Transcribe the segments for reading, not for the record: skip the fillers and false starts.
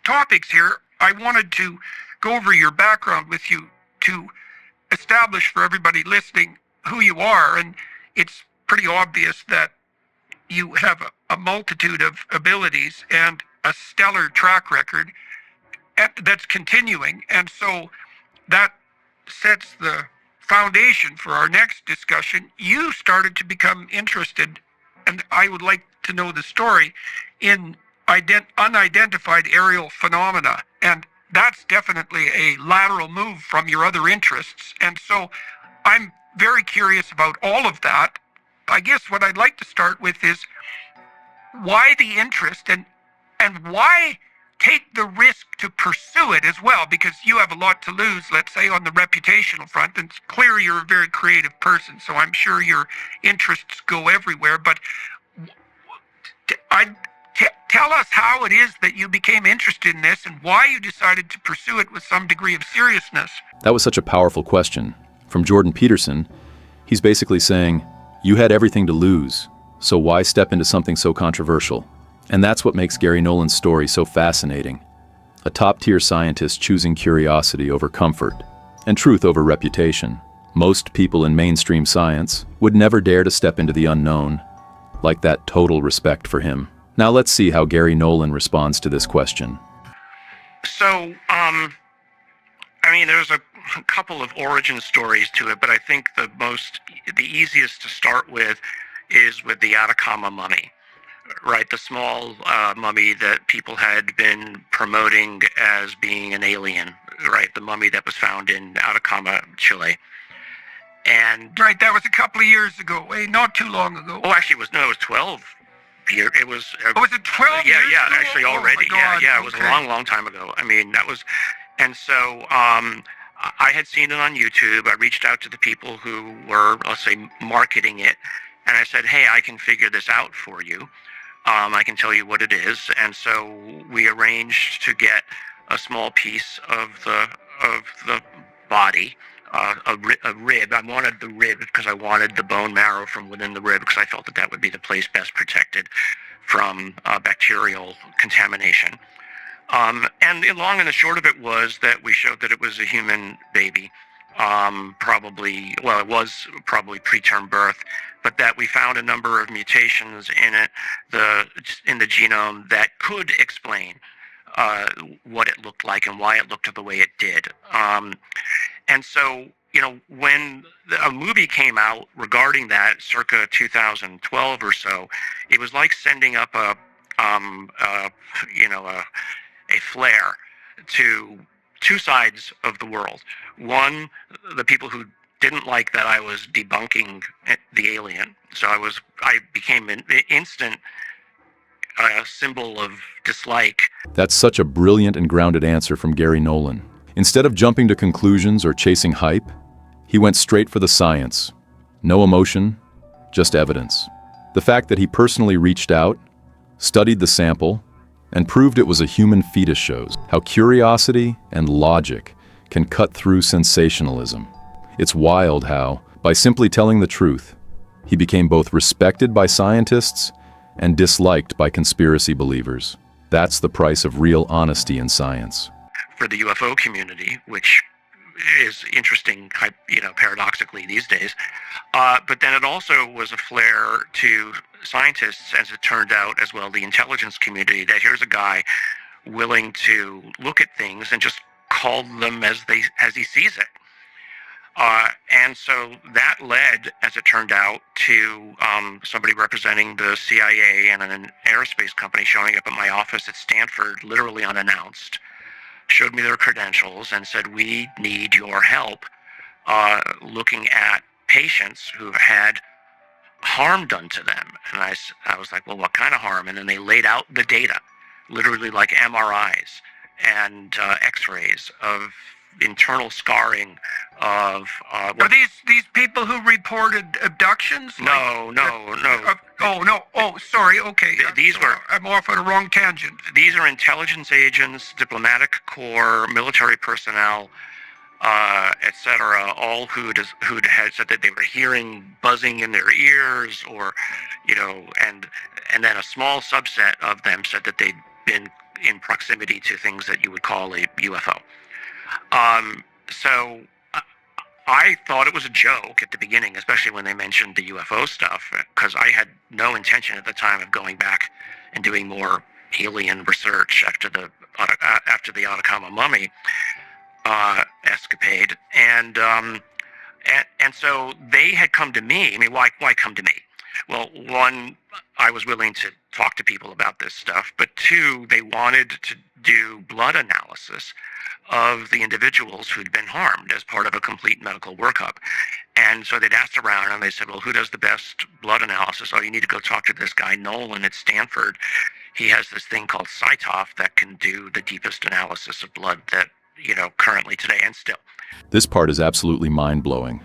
topics here, I wanted to go over your background with you to establish for everybody listening who you are. And it's pretty obvious that you have a multitude of abilities and a stellar track record that's continuing. And so that sets the foundation for our next discussion. You started to become interested, and I would like to know the story, in unidentified aerial phenomena. And that's definitely a lateral move from your other interests. And so I'm very curious about all of that. I guess what I'd like to start with is why the interest, and why take the risk to pursue it as well, because you have a lot to lose, let's say, on the reputational front. And it's clear you're a very creative person, so I'm sure your interests go everywhere. But tell us how it is that you became interested in this and why you decided to pursue it with some degree of seriousness. That was such a powerful question. From Jordan Peterson, he's basically saying, you had everything to lose, so why step into something so controversial? And that's what makes Garry Nolan's story so fascinating. A top-tier scientist choosing curiosity over comfort and truth over reputation. Most people in mainstream science would never dare to step into the unknown, like that total respect for him. Now let's see how Garry Nolan responds to this question. So, there's a couple of origin stories to it, but I think the easiest to start with is with the Atacama mummy, right? The small mummy that people had been promoting as being an alien, right? The mummy that was found in Atacama, Chile. And right, that was a couple of years ago, not too long ago. Oh, actually, it was 12 years. It was. Was it 12 years ago? Yeah, actually, already. Oh, it was a long time ago. That was, and so I had seen it on YouTube. I reached out to the people who were, let's say, marketing it, and I said, "Hey, I can figure this out for you. I can tell you what it is." And so we arranged to get a small piece of the body. A rib. I wanted the rib because I wanted the bone marrow from within the rib, because I felt that would be the place best protected from bacterial contamination. And the long and the short of it was that we showed that it was a human baby. It was probably preterm birth, but that we found a number of mutations in it, in the genome, that could explain what it looked like and why it looked the way it did. And so, when a movie came out regarding that, circa 2012 or so, it was like sending up a flare to two sides of the world. One, the people who didn't like that I was debunking the alien. So I became an instant symbol of dislike. That's such a brilliant and grounded answer from Garry Nolan. Instead of jumping to conclusions or chasing hype, he went straight for the science. No emotion, just evidence. The fact that he personally reached out, studied the sample, and proved it was a human fetus shows how curiosity and logic can cut through sensationalism. It's wild how, by simply telling the truth, he became both respected by scientists and disliked by conspiracy believers. That's the price of real honesty in science. For the UFO community, which is interesting, paradoxically these days. But then it also was a flare to scientists, as it turned out, as well, the intelligence community, that here's a guy willing to look at things and just call them as he sees it. And so that led, as it turned out, to somebody representing the CIA and an aerospace company showing up at my office at Stanford, literally unannounced, showed me their credentials and said, "We need your help looking at patients who had harm done to them." And I was like, "Well, what kind of harm?" And then they laid out the data, literally like MRIs and X-rays of internal scarring of Are these people who reported abductions? No. Sorry. Okay. I'm off on a wrong tangent. These are intelligence agents, diplomatic corps, military personnel, etc. All who'd had said that they were hearing buzzing in their ears, or and then a small subset of them said that they'd been in proximity to things that you would call a UFO. So I thought it was a joke at the beginning, especially when they mentioned the UFO stuff, because I had no intention at the time of going back and doing more alien research after the Atacama mummy escapade, and so they had come to me. I mean, why come to me? Well, one, I was willing to talk to people about this stuff, but two, they wanted to do blood analysis of the individuals who'd been harmed as part of a complete medical workup. And so they'd asked around and they said, well, who does the best blood analysis? Oh, you need to go talk to this guy, Nolan at Stanford. He has this thing called CyTOF that can do the deepest analysis of blood that, currently today and still. This part is absolutely mind-blowing.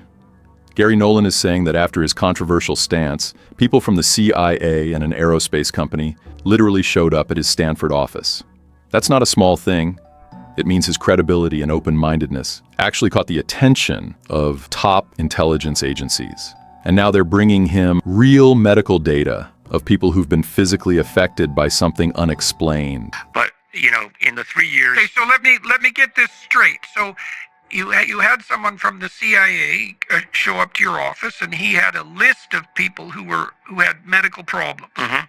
Garry Nolan is saying that after his controversial stance, people from the CIA and an aerospace company literally showed up at his Stanford office. That's not a small thing. It means his credibility and open-mindedness actually caught the attention of top intelligence agencies. And now they're bringing him real medical data of people who've been physically affected by something unexplained. But, in the 3 years... Okay, so let me get this straight. So you had someone from the CIA show up to your office, and he had a list of people who had medical problems. Mm-hmm.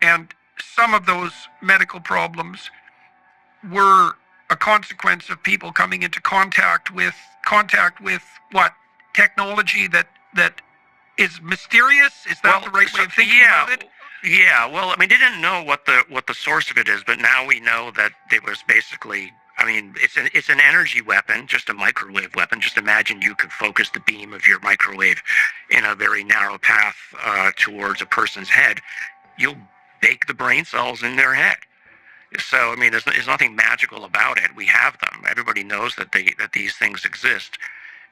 And some of those medical problems were a consequence of people coming into contact with what? Technology that is mysterious? Is that the right way of thinking about it? Yeah, well, they didn't know what the source of it is, but now we know that it was basically, it's an energy weapon, just a microwave weapon. Just imagine you could focus the beam of your microwave in a very narrow path towards a person's head. You'll bake the brain cells in their head. So, there's nothing magical about it. We have them. Everybody knows that these things exist.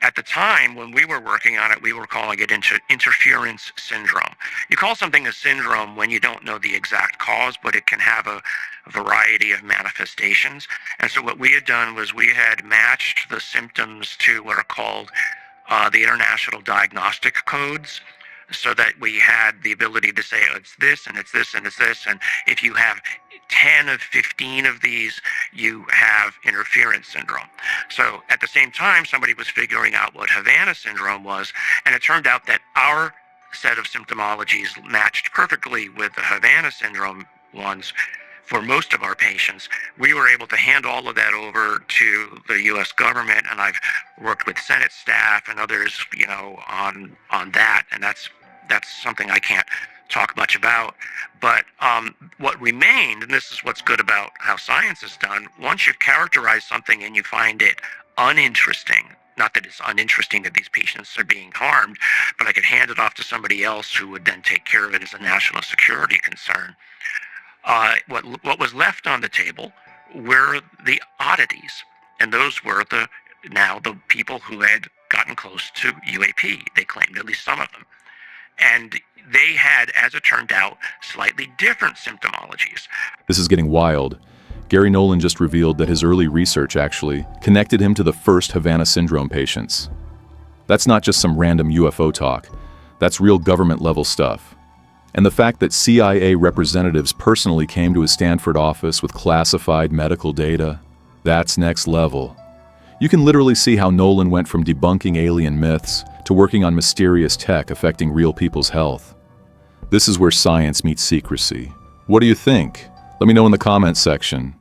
At the time, when we were working on it, we were calling it interference syndrome. You call something a syndrome when you don't know the exact cause, but it can have a variety of manifestations. And so what we had done was we had matched the symptoms to what are called the International Diagnostic Codes, so that we had the ability to say, oh, it's this, and it's this, and it's this. And if you have 10 of 15 of these, you have interference syndrome. So at the same time, somebody was figuring out what Havana syndrome was, and it turned out that our set of symptomologies matched perfectly with the Havana syndrome ones for most of our patients. We were able to hand all of that over to the U.S. government, and I've worked with Senate staff and others, on that, and that's something I can't talk much about. But what remained, and this is what's good about how science is done, once you've characterized something and you find it uninteresting, not that it's uninteresting that these patients are being harmed, but I could hand it off to somebody else who would then take care of it as a national security concern. What was left on the table were the oddities, and those were the people who had gotten close to UAP. They claimed, at least some of them. And they had, as it turned out, slightly different symptomologies. This is getting wild. Garry Nolan just revealed that his early research actually connected him to the first Havana syndrome patients. That's not just some random UFO talk. That's real government-level stuff. And the fact that CIA representatives personally came to his Stanford office with classified medical data, that's next level. You can literally see how Nolan went from debunking alien myths to working on mysterious tech affecting real people's health. This is where science meets secrecy. What do you think? Let me know in the comments section.